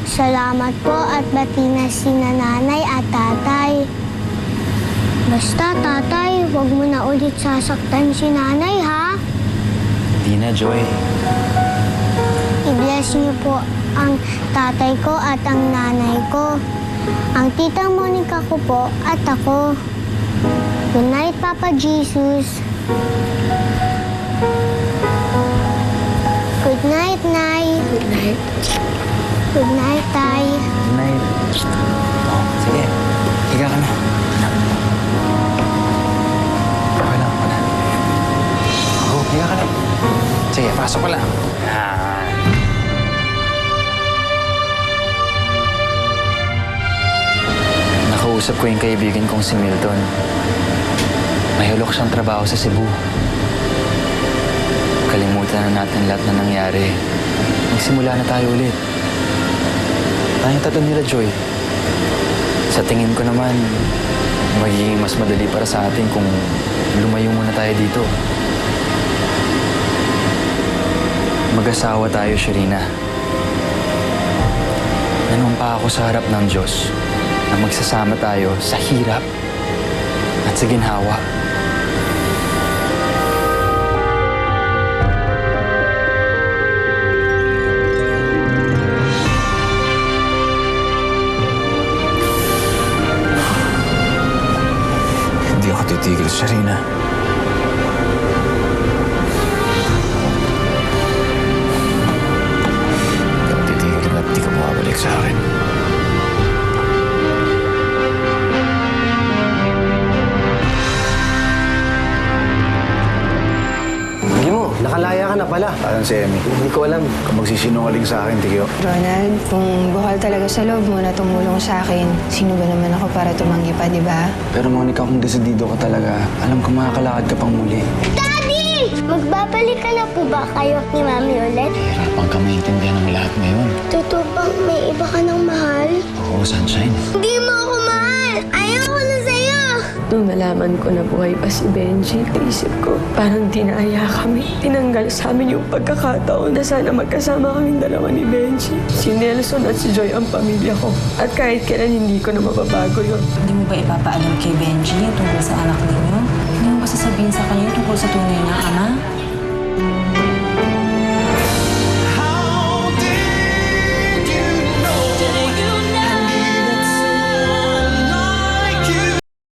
Salamat po at bati na si nanay at tatay. Basta, tatay, huwag mo na ulit sasaktan si nanay, ha? Hindi na, Joy. I-bless niyo po ang tatay ko at ang nanay ko. Ang tita Monica ko po at ako. Good night, Papa Jesus. Good night, Nay. Good night. Good night, Tay. Good night. Oh, sige. Higa ka na. Okay lang, wala. Oh, higa ka na. Sige, pasok ka lang. Yan. Nakausap ko yung kaibigan kong si Milton. May hulok siyang trabaho sa Cebu. Kalimutan na natin lahat na nangyari. Magsimula na tayo ulit. Tayong tatlo nila, Joy. Sa tingin ko naman, magiging mas madali para sa atin kung lumayo muna tayo dito. Mag-asawa tayo, Sharina. Nanumpa ako sa harap ng Diyos na magsasama tayo sa hirap at sa ginhawa. Hindi ako titigil, Sharina. Hindi ako titigil at di ka bumabalik sa akin. Hindi mo, nakalaya ka na pala. Parang si Emmy. Hindi ko alam. Kung magsisinungaling sa akin, Tigyo. Ronald, kung bukal talaga sa loob mo na tumulong sa akin, sino ba naman ako para tumanggi pa, di ba? Pero Monica, kung desidido ka talaga, alam ko makakalakad ka pang muli. Daddy! Magbabalik ka na po ba kayo ni Mami ulit? Hirapan ka maintindihan ng lahat ngayon. Totoo bang may iba ka ng mahal? Oo, Sunshine. Hindi mo ako mahal! Ayoko na sa'yo! Nung nalaman ko na buhay pa si Benji, naisip ko, parang dinaya kami. Tinanggal sa amin yung pagkakataon na sana magkasama kaming dalawa ni Benji. Si Nelson at si Joy ang pamilya ko. At kahit kailan hindi ko na mababago yun. Hindi mo ba ipapaalam kay Benji tungkol sa anak ninyo? Hindi mo ba sasabihin sa kanya tungkol sa tunay na ama?